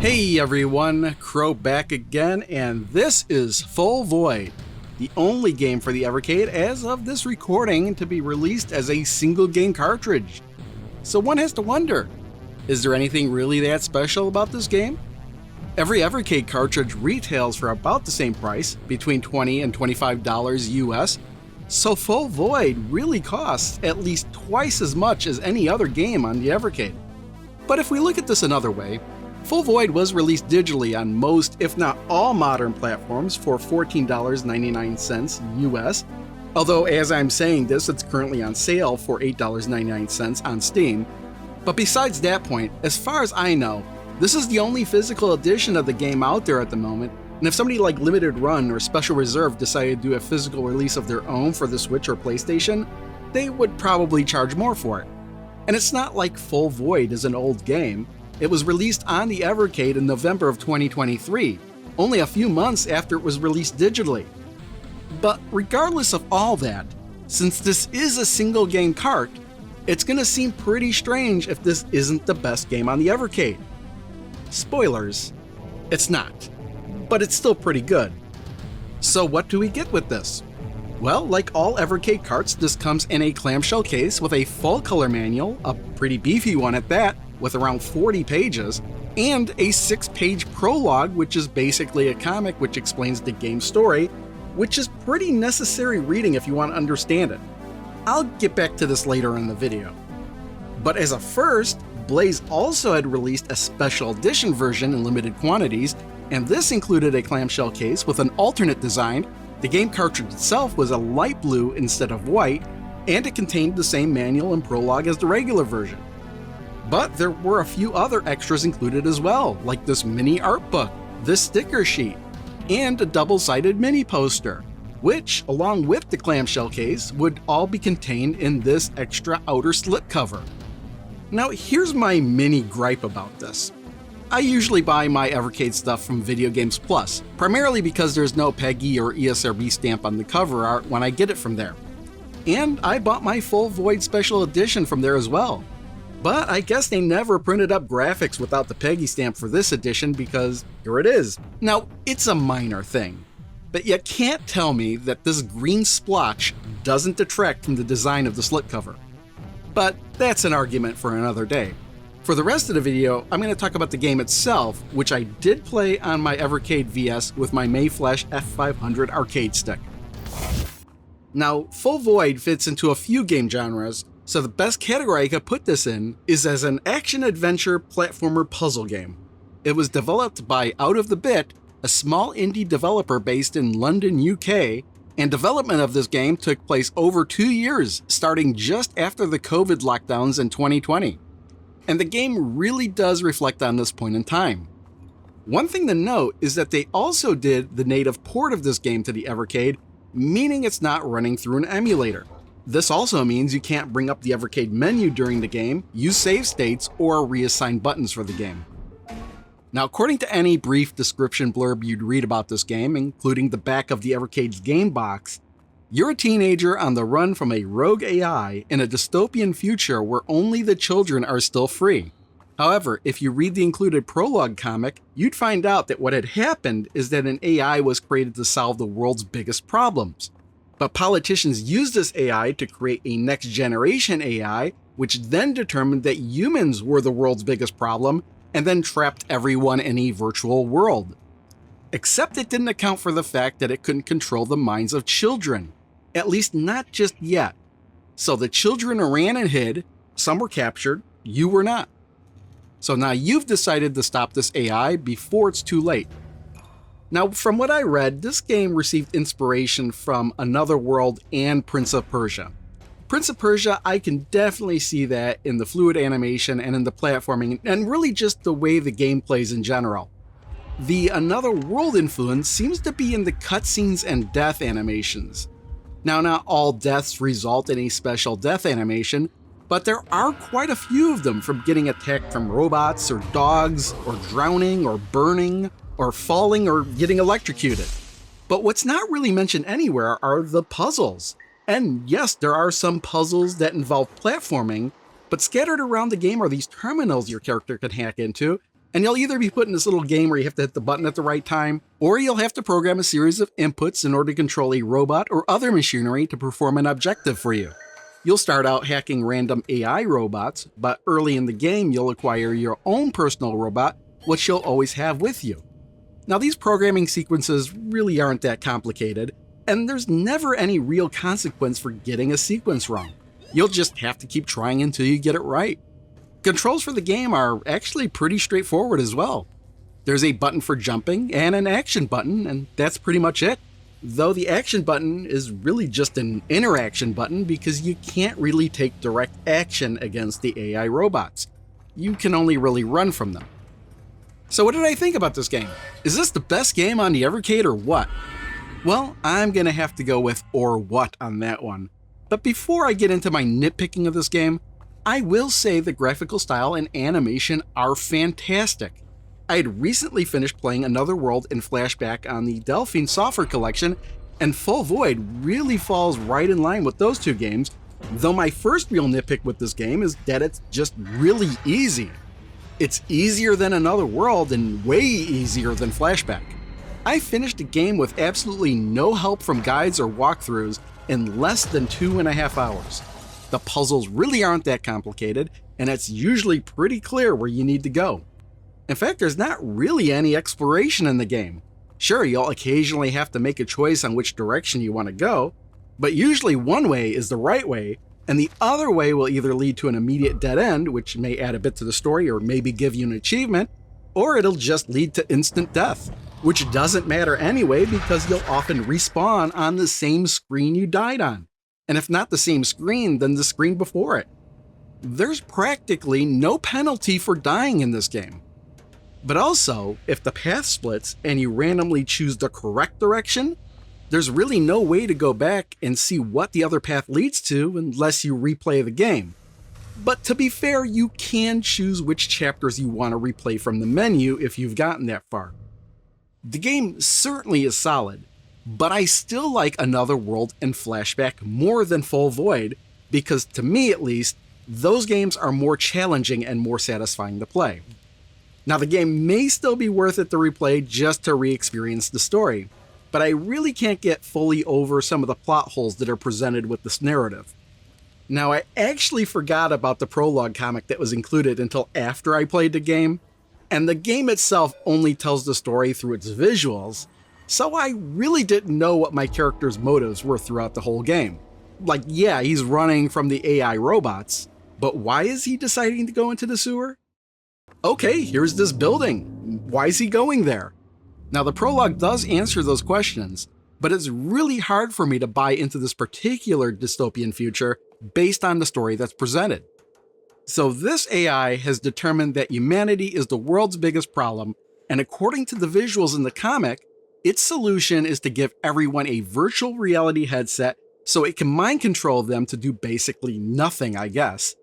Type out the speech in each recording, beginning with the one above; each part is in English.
Hey everyone, Crow back again, and this is Full Void, the only game for the Evercade as of this recording to be released as a single game cartridge. So one has to wonder, is there anything really that special about this game? Every Evercade cartridge retails for about the same price, between $20 and $25 US, so Full Void really costs at least twice as much as any other game on the Evercade. But if we look at this another way, Full Void was released digitally on most, if not all, modern platforms for $14.99 US, although as I'm saying this, it's currently on sale for $8.99 on Steam. But besides that point, as far as I know, this is the only physical edition of the game out there at the moment, and if somebody like Limited Run or Special Reserve decided to do a physical release of their own for the Switch or PlayStation, they would probably charge more for it. And it's not like Full Void is an old game. It was released on the Evercade in November of 2023, only a few months after it was released digitally. But regardless of all that, since this is a single game cart, it's gonna seem pretty strange if this isn't the best game on the Evercade. Spoilers, it's not, but it's still pretty good. So what do we get with this? Well, like all Evercade carts, this comes in a clamshell case with a full color manual, a pretty beefy one at that, with around 40 pages, and a 6-page prologue, which is basically a comic which explains the game's story, which is pretty necessary reading if you want to understand it. I'll get back to this later in the video. But as a first, Blaze also had released a special edition version in limited quantities, and this included a clamshell case with an alternate design. The game cartridge itself was a light blue instead of white, and it contained the same manual and prologue as the regular version. But there were a few other extras included as well, like this mini art book, this sticker sheet, and a double-sided mini poster, which, along with the clamshell case, would all be contained in this extra outer slipcover. Now here's my mini gripe about this. I usually buy my Evercade stuff from Video Games Plus, primarily because there's no PEGI or ESRB stamp on the cover art when I get it from there. And I bought my Full Void Special Edition from there as well. But I guess they never printed up graphics without the PEGI stamp for this edition because here it is. Now, it's a minor thing, but you can't tell me that this green splotch doesn't detract from the design of the slipcover. But that's an argument for another day. For the rest of the video, I'm going to talk about the game itself, which I did play on my Evercade VS with my Mayflash F500 arcade stick. Now, Full Void fits into a few game genres, so the best category I could put this in is as an action-adventure platformer puzzle game. It was developed by Out of the Bit, a small indie developer based in London, UK, and development of this game took place over 2 years, starting just after the COVID lockdowns in 2020. And the game really does reflect on this point in time. One thing to note is that they also did the native port of this game to the Evercade, meaning it's not running through an emulator. This also means you can't bring up the Evercade menu during the game, use save states, or reassign buttons for the game. Now, according to any brief description blurb you'd read about this game, including the back of the Evercade's game box, you're a teenager on the run from a rogue AI in a dystopian future where only the children are still free. However, if you read the included prologue comic, you'd find out that what had happened is that an AI was created to solve the world's biggest problems. But politicians used this AI to create a next generation AI, which then determined that humans were the world's biggest problem, and then trapped everyone in a virtual world. Except it didn't account for the fact that it couldn't control the minds of children. At least not just yet. So the children ran and hid, some were captured, you were not. So now you've decided to stop this AI before it's too late. Now, from what I read, this game received inspiration from Another World and Prince of Persia. Prince of Persia, I can definitely see that in the fluid animation and in the platforming, and really just the way the game plays in general. The Another World influence seems to be in the cutscenes and death animations. Now, not all deaths result in a special death animation, but there are quite a few of them, from getting attacked from robots or dogs, or drowning or burning, or falling or getting electrocuted. But what's not really mentioned anywhere are the puzzles. And yes, there are some puzzles that involve platforming, but scattered around the game are these terminals your character can hack into, And you'll either be put in this little game where you have to hit the button at the right time, or you'll have to program a series of inputs in order to control a robot or other machinery to perform an objective for you. You'll start out hacking random AI robots, but early in the game you'll acquire your own personal robot, which you'll always have with you. Now these programming sequences really aren't that complicated, and there's never any real consequence for getting a sequence wrong. You'll just have to keep trying until you get it right. Controls for the game are actually pretty straightforward as well. There's a button for jumping and an action button, and that's pretty much it. Though the action button is really just an interaction button because you can't really take direct action against the AI robots. You can only really run from them. So what did I think about this game? Is this the best game on the Evercade or what? Well, I'm gonna have to go with or what on that one. But before I get into my nitpicking of this game, I will say the graphical style and animation are fantastic. I had recently finished playing Another World in Flashback on the Delphine Software Collection, and Full Void really falls right in line with those two games, though my first real nitpick with this game is that it's just really easy. It's easier than Another World and way easier than Flashback. I finished a game with absolutely no help from guides or walkthroughs in less than 2.5 hours. The puzzles really aren't that complicated, and it's usually pretty clear where you need to go. In fact, there's not really any exploration in the game. Sure, you'll occasionally have to make a choice on which direction you want to go, but usually one way is the right way, and the other way will either lead to an immediate dead end, which may add a bit to the story or maybe give you an achievement, or it'll just lead to instant death, which doesn't matter anyway because you'll often respawn on the same screen you died on. And if not the same screen, then the screen before it. There's practically no penalty for dying in this game. But also, if the path splits and you randomly choose the correct direction, there's really no way to go back and see what the other path leads to unless you replay the game. But to be fair, you can choose which chapters you want to replay from the menu if you've gotten that far. The game certainly is solid, but I still like Another World and Flashback more than Full Void because, to me at least, those games are more challenging and more satisfying to play. Now, the game may still be worth it to replay just to re-experience the story, but I really can't get fully over some of the plot holes that are presented with this narrative. Now, I actually forgot about the prologue comic that was included until after I played the game, and the game itself only tells the story through its visuals, so I really didn't know what my character's motives were throughout the whole game. Like, yeah, he's running from the AI robots, but why is he deciding to go into the sewer? Okay, here's this building. Why is he going there? Now, the prologue does answer those questions, but it's really hard for me to buy into this particular dystopian future based on the story that's presented. So this AI has determined that humanity is the world's biggest problem, and according to the visuals in the comic, its solution is to give everyone a virtual reality headset so it can mind control them to do basically nothing, I guess.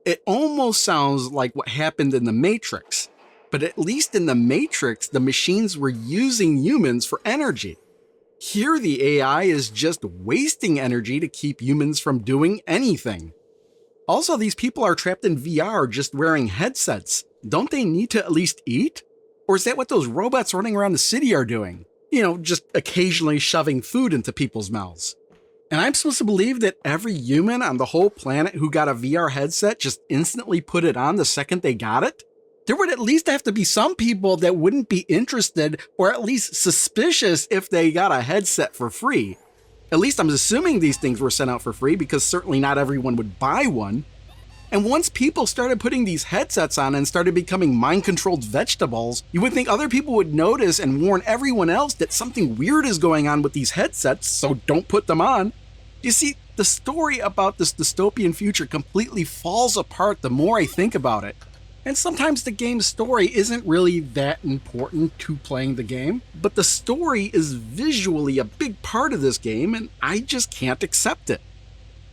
It almost sounds like what happened in The Matrix, but at least in The Matrix, the machines were using humans for energy. Here, the AI is just wasting energy to keep humans from doing anything. Also, these people are trapped in VR just wearing headsets. Don't they need to at least eat? Or is that what those robots running around the city are doing? You know, just occasionally shoving food into people's mouths. And I'm supposed to believe that every human on the whole planet who got a VR headset just instantly put it on the second they got it? There would at least have to be some people that wouldn't be interested or at least suspicious if they got a headset for free. At least I'm assuming these things were sent out for free because certainly not everyone would buy one. And once people started putting these headsets on and started becoming mind-controlled vegetables, you would think other people would notice and warn everyone else that something weird is going on with these headsets, so don't put them on. You see, the story about this dystopian future completely falls apart the more I think about it. And sometimes the game's story isn't really that important to playing the game, but the story is visually a big part of this game and I just can't accept it.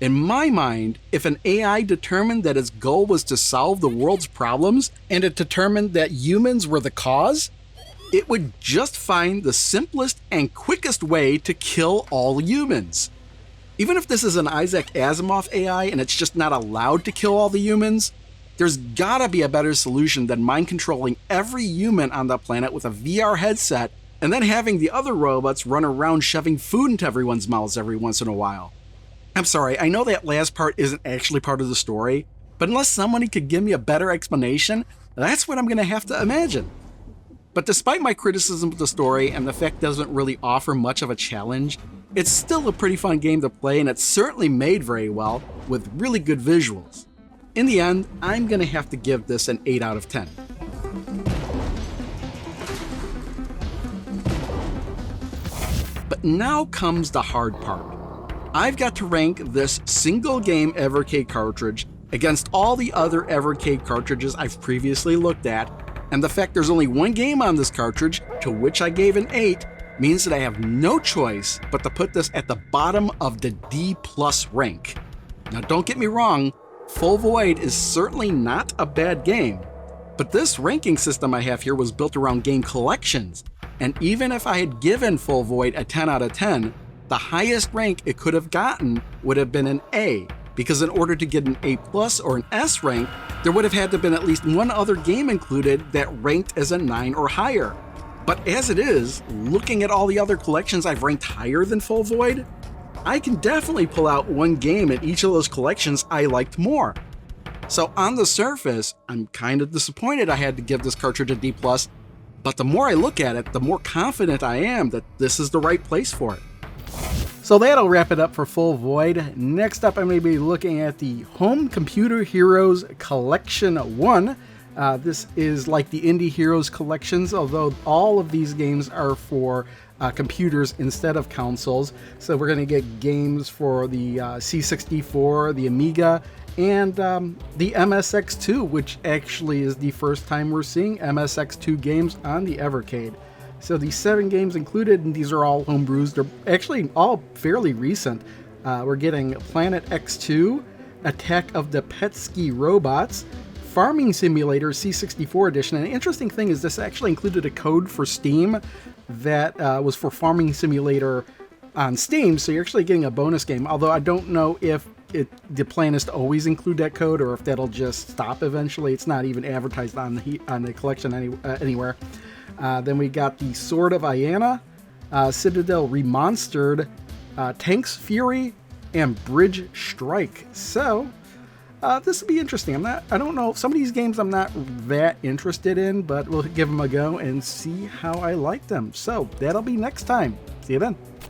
In my mind, if an AI determined that its goal was to solve the world's problems and it determined that humans were the cause, it would just find the simplest and quickest way to kill all humans. Even if this is an Isaac Asimov AI and it's just not allowed to kill all the humans, There's gotta be a better solution than mind controlling every human on the planet with a VR headset and then having the other robots run around shoving food into everyone's mouths every once in a while. I'm sorry, I know that last part isn't actually part of the story, but unless somebody could give me a better explanation, that's what I'm gonna have to imagine. But despite my criticism of the story and the fact it doesn't really offer much of a challenge, it's still a pretty fun game to play, and it's certainly made very well with really good visuals. In the end, I'm gonna have to give this an 8 out of 10. But now comes the hard part. I've got to rank this single game Evercade cartridge against all the other Evercade cartridges I've previously looked at, and the fact there's only one game on this cartridge, to which I gave an 8, means that I have no choice but to put this at the bottom of the D+ rank. Now don't get me wrong, Full Void is certainly not a bad game, but this ranking system I have here was built around game collections, and even if I had given Full Void a 10 out of 10, the highest rank it could have gotten would have been an A, because in order to get an A+ or an S rank, there would have had to have been at least one other game included that ranked as a 9 or higher. But as it is, looking at all the other collections I've ranked higher than Full Void, I can definitely pull out one game in each of those collections I liked more. So on the surface, I'm kind of disappointed I had to give this cartridge a D+, but the more I look at it, the more confident I am that this is the right place for it. So that'll wrap it up for Full Void. Next up, I'm going to be looking at the Home Computer Heroes Collection 1. This is like the Indie Heroes collections, although all of these games are for computers instead of consoles. So we're going to get games for the C64, the Amiga, and the MSX2, which actually is the first time we're seeing MSX2 games on the Evercade. So these 7 games included, and these are all homebrews. They're actually all fairly recent. We're getting Planet X2, Attack of the Petsky Robots, Farming Simulator C64 edition. And the interesting thing is this actually included a code for Steam that was for Farming Simulator on Steam, so you're actually getting a bonus game, although I don't know if the plan is to always include that code or if that'll just stop eventually. It's not even advertised on the collection anywhere. Then we got the Sword of Iana, Citadel Remonstered, Tanks Fury, and Bridge Strike. So this will be interesting. I don't know, some of these games I'm not that interested in, but we'll give them a go and see how I like them. So that'll be next time. See you then.